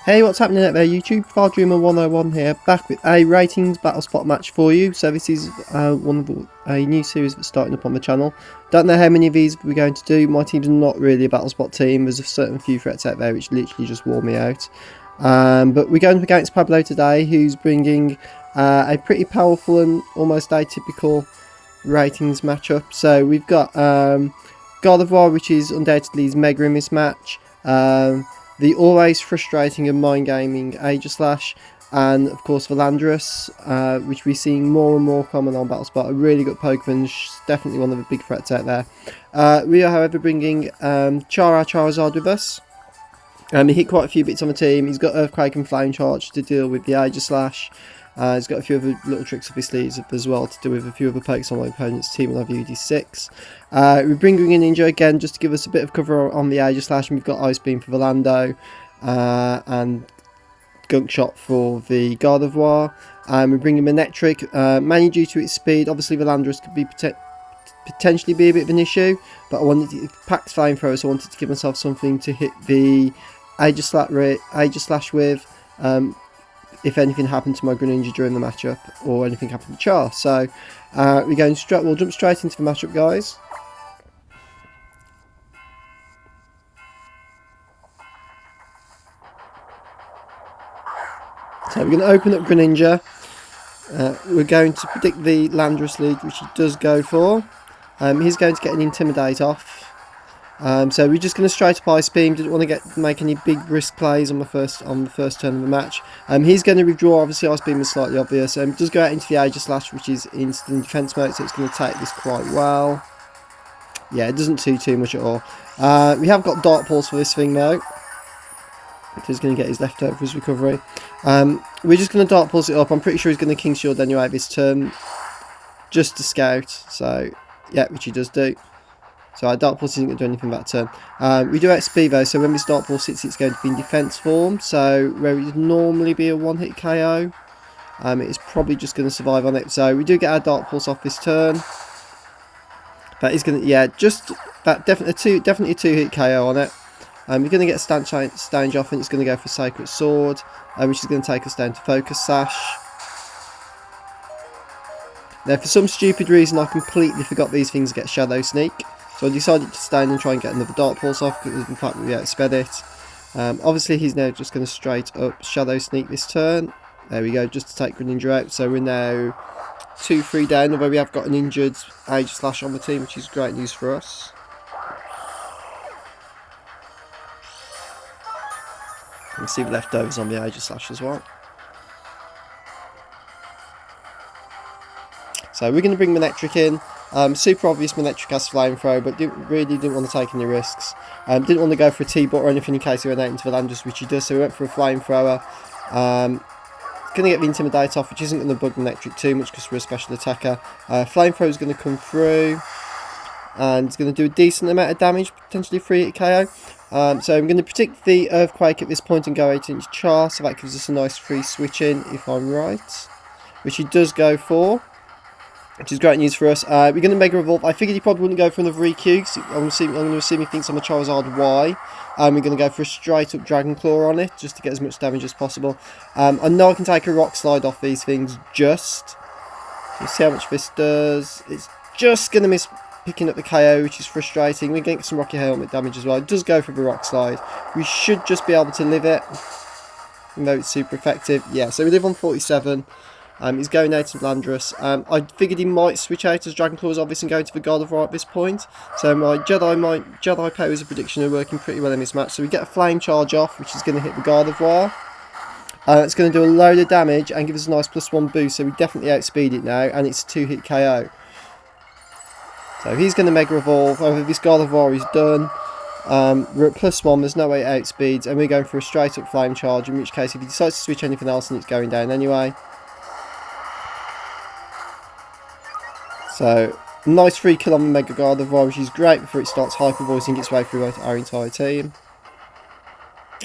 Hey, what's happening out there YouTube? FarDreamer101 here, back with a ratings BattleSpot match for you. So this is a new series that's starting up on the channel. Don't know how many of these we're going to do. My team's not really a BattleSpot team. There's a certain few threats out there which literally just wore me out. But we're going up against Pablo today, who's bringing a pretty powerful and almost atypical ratings matchup. So we've got Gardavoir, which is undoubtedly his mega in this match. The always frustrating and mind-gaming Agaslash, and of course the Landorus, which we're seeing more and more common on BattleSpot. A really good Pokémon, definitely one of the big threats out there. We are, however, bringing Char, our Charizard, with us. He hit quite a few bits on the team. He's got Earthquake and Flame Charge to deal with the Agaslash. He's got a few other little tricks up his sleeves as well to do with a few other pokes on my opponent's team when I've used his 6. We're bringing in Ninja again just to give us a bit of cover on the Agaslash, and we've got Ice Beam for the Lando and Gunk Shot for the Gardavoir. We're bringing Manectric, mainly due to its speed. Obviously the Landorus could be potentially be a bit of an issue, but I wanted to pack Flamethrower, so I wanted to give myself something to hit the Agaslash with. If anything happened to my Greninja during the matchup, or anything happened to Char. So we'll jump straight into the matchup, guys. So we're going to open up Greninja. We're going to predict the Landorus lead, which he does go for. He's going to get an Intimidate off. So we're just going to straight up Ice Beam. Didn't want to make any big risk plays on the first turn of the match. He's going to withdraw. Obviously Ice Beam is slightly obvious. Does go out into the Agaslash, which is instant defense mode, so it's going to take this quite well. Yeah, it doesn't do too much at all. We have got Dark Pulse for this thing though. He's going to get his leftovers recovery. We're just going to Dark Pulse it up. I'm pretty sure he's going to King Shield anyway this turn, just to scout. So yeah, which he does do. So our Dark Pulse isn't going to do anything that turn. We do outspeed though, so when this Dark Pulse hits, it's going to be in defense form. So where it would normally be a one-hit KO, it's probably just going to survive on it. So we do get our Dark Pulse off this turn. That is going to, yeah, just that definitely a two-hit KO on it. You're going to get Stange off, and it's going to go for Sacred Sword, which is going to take us down to Focus Sash. Now, for some stupid reason, I completely forgot these things get Shadow Sneak. So I decided to stand and try and get another Dark Pulse off, because in fact we outsped it. Obviously he's now just going to straight up Shadow Sneak this turn. There we go, just to take Greninja out. So we're now 2-3 down, although we have got an injured Agaslash on the team, which is great news for us. You can see the leftovers on the Agaslash as well. So we're going to bring Manectric in. Super obvious Manectric has Flamethrower, but really didn't want to take any risks. Didn't want to go for a T-Bot or anything in case he went out into the Landorus, which he does, so we went for a Flamethrower. Going to get the Intimidate off, which isn't going to bug Manectric too much because we're a special attacker. Flamethrower is going to come through, and it's going to do a decent amount of damage, potentially 3-hit KO. So I'm going to predict the Earthquake at this point and go 8 into Char, so that gives us a nice free switch in, if I'm right. Which he does go for, which is great news for us. We're going to Mega Evolve. I figured he probably wouldn't go for another EQ, because I'm going to assume he thinks I'm a Charizard Y. We're going to go for a straight up Dragon Claw on it, just to get as much damage as possible. I know I can take a Rock Slide off these things, just. Let's see how much this does. It's just going to miss picking up the KO, which is frustrating. We're going to get some Rocky Helmet damage as well. It does go for the Rock Slide. We should just be able to live it, even though it's super effective. Yeah, so we live on 47. He's going out to Landorus. I figured he might switch out as Dragon Claws, obviously, and go to the Gardavoir at this point. So my Jedi powers of prediction are working pretty well in this match. So we get a Flame Charge off, which is going to hit the Gardavoir. It's going to do a load of damage and give us a nice +1 boost. So we definitely outspeed it now, and it's a 2-hit KO. So he's going to Mega Evolve. Over this Gardavoir is done. We're at +1, there's no way it outspeeds, and we're going for a straight up Flame Charge, in which case if he decides to switch anything else, then it's going down anyway. So, nice free kill on the Mega Gardavoir, which is great before it starts hyper voicing its way through our entire team.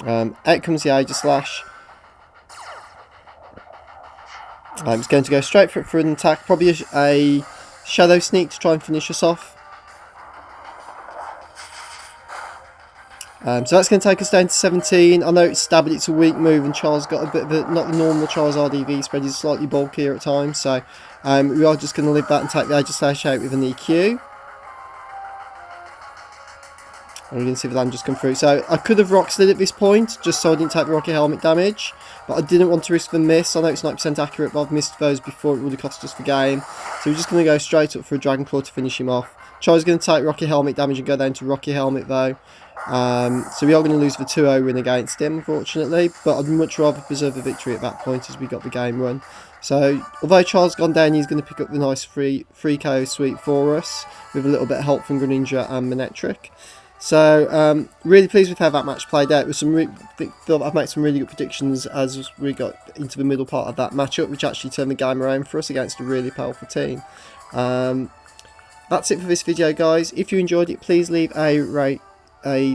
Out comes the Agaslash. It's going to go straight for an attack, probably a Shadow Sneak to try and finish us off. So that's going to take us down to 17. I know it's stab, but it's a weak move, and Char's got a bit of a, not the normal Char's RDV spread, he's slightly bulkier at times, so we are just going to live that and take the Agaslash out with an EQ. And we're going to see the land just come through. So I could have rock slid at this point, just so I didn't take the rocket helmet damage, but I didn't want to risk the miss. I know it's 90% accurate, but I've missed those before, it would have cost us the game. So we're just going to go straight up for a Dragon Claw to finish him off. Char's going to take rocket helmet damage and go down to rocket helmet though. So we are going to lose the 2-0 win against him, unfortunately, but I'd much rather preserve the victory at that point as we got the game run. So although Char's gone down, he's going to pick up the nice free KO sweep for us with a little bit of help from Greninja and Manectric. So really pleased with how that match played out. With some I've made some really good predictions as we got into the middle part of that matchup, which actually turned the game around for us against a really powerful team. That's it for this video, guys. If you enjoyed it, please leave a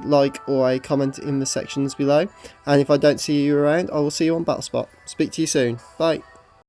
like or a comment in the sections below. And if I don't see you around, I will see you on BattleSpot. Speak to you soon. Bye.